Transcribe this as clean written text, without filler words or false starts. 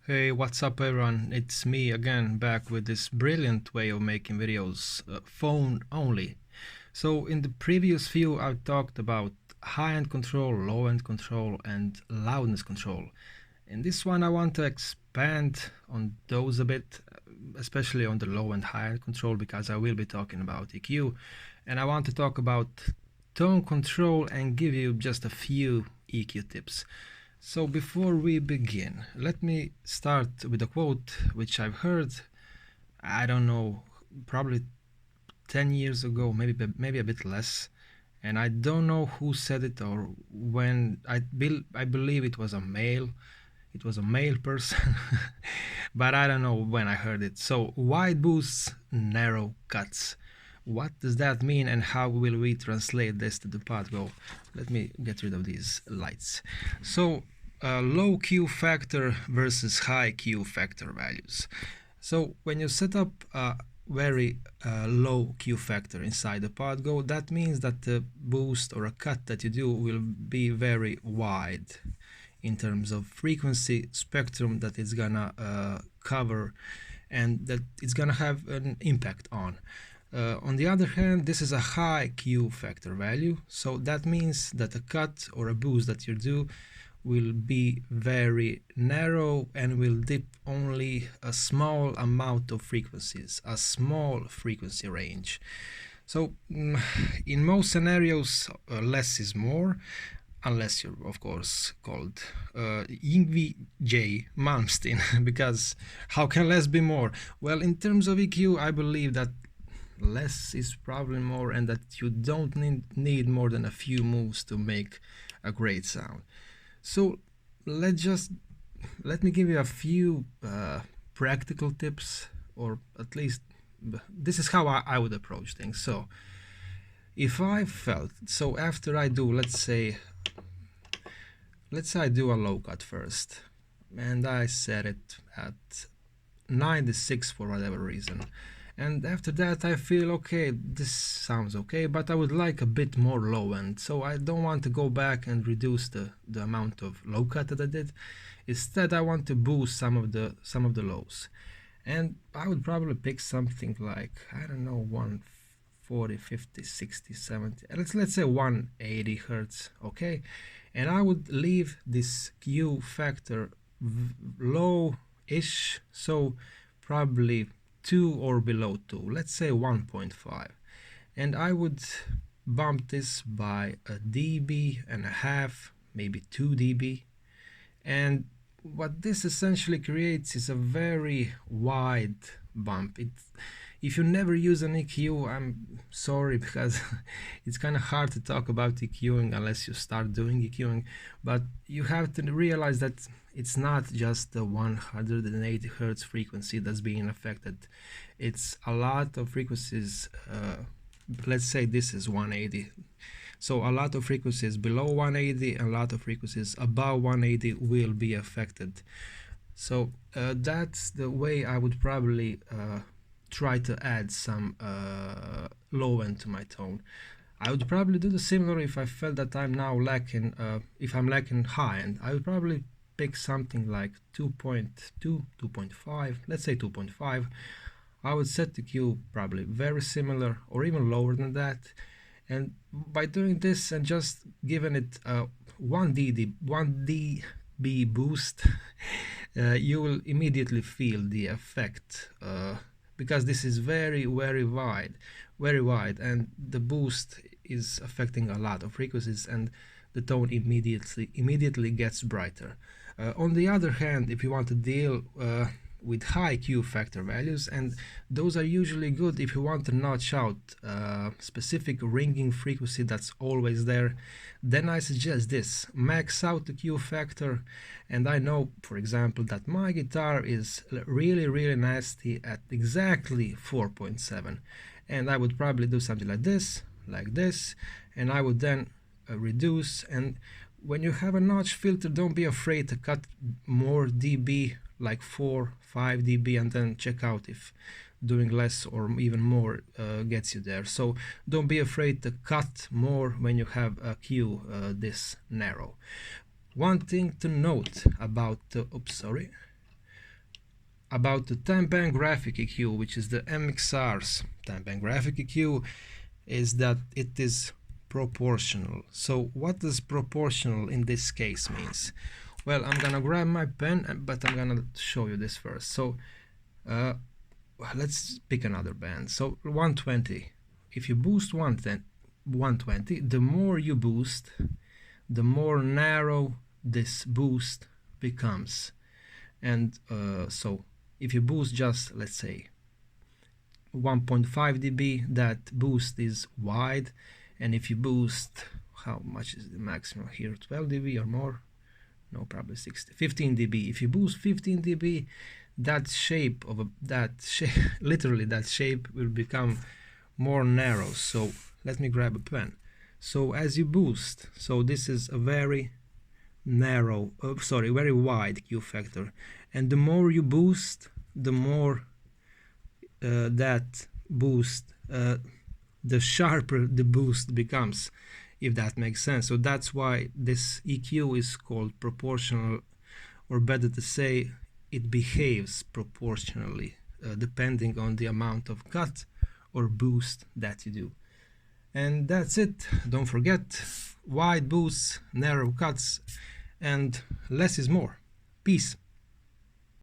Hey, what's up everyone? It's me again, back with this brilliant way of making videos, phone only. So in the previous few I've talked about high-end control, low-end control and loudness control. In this one I want to expand on those a bit, especially on the low and high-end control because I will be talking about EQ, and I want to talk about tone control and give you just a few EQ tips. So before we begin, let me start with a quote which I've heard, I don't know, probably 10 years ago, maybe a bit less, and I don't know who said it or when. I believe it was a male. It was a male person, but I don't know when I heard it. So wide boosts, narrow cuts. What does that mean, and how will we translate this to the pod goal? Let me get rid of these lights. So low Q factor versus high Q factor values. So when you set up a very low Q factor inside the pod go, that means that the boost or a cut that you do will be very wide in terms of frequency spectrum that it's gonna cover and that it's gonna have an impact on. On the other hand, this is a high Q factor value, so that means that a cut or a boost that you do will be very narrow and will dip only a small amount of frequencies, a small frequency range. So in most scenarios, less is more, unless you're of course called Yngwie J. Malmsteen, because how can less be more? Well, in terms of EQ, I believe that less is probably more and that you don't need more than a few moves to make a great sound. So let me give you a few practical tips, or at least this is how I would approach things. So if I felt, so after I do, let's say I do a low cut first and I set it at 96 for whatever reason, and after that I feel okay, this sounds okay, but I would like a bit more low end, so I don't want to go back and reduce the amount of low cut that I did. Instead I want to boost some of the lows, and I would probably pick something like, I don't know, 140, 50, 60, 70, let's say 180 hertz, okay, and I would leave this Q factor low-ish, so probably 2 or below 2, let's say 1.5, and I would bump this by a dB and a half, maybe 2 dB, and what this essentially creates is a very wide bump. If you never use an EQ, I'm sorry, because it's kind of hard to talk about EQing unless you start doing EQing, but you have to realize that it's not just the 180 hertz frequency that's being affected. It's a lot of frequencies. Let's say this is 180. So a lot of frequencies below 180 and a lot of frequencies above 180 will be affected. So that's the way I would probably try to add some low end to my tone. I would probably do the similar if I felt that I'm now lacking, if I'm lacking high end. I would probably pick something like 2.2, 2.5, let's say 2.5. I would set the Q probably very similar or even lower than that. And by doing this and just giving it a 1 dB boost, you will immediately feel the effect, because this is very wide, and the boost is affecting a lot of frequencies, and the tone immediately gets brighter. On the other hand, if you want to deal with high Q factor values, and those are usually good if you want to notch out specific ringing frequency that's always there, then I suggest this: max out the Q factor. And I know, for example, that my guitar is really nasty at exactly 4.7, and I would probably do something like this, and I would then reduce. And when you have a notch filter, don't be afraid to cut more dB, like 4-5 dB, and then check out if doing less or even more gets you there. So don't be afraid to cut more when you have a Q this narrow. One thing to note about about the time band graphic EQ, which is the MXR's time band graphic EQ, is that it is proportional. So what does proportional in this case means? Well, I'm gonna grab my pen, but I'm gonna show you this first. So let's pick another band. So 120. If you boost 120, the more you boost, the more narrow this boost becomes. And so if you boost just, let's say, 1.5 dB, that boost is wide. And if you boost, how much is the maximum here? 12 dB or more? No, probably 15 dB. If you boost 15 dB, that shape of literally that shape will become more narrow. So let me grab a pen. So as you boost, so this is a very narrow, very wide Q factor, and the more you boost, the more that boost, the sharper the boost becomes, if that makes sense. So that's why this EQ is called proportional, or better to say, it behaves proportionally depending on the amount of cut or boost that you do. And that's it. Don't forget, wide boosts, narrow cuts, and less is more. Peace.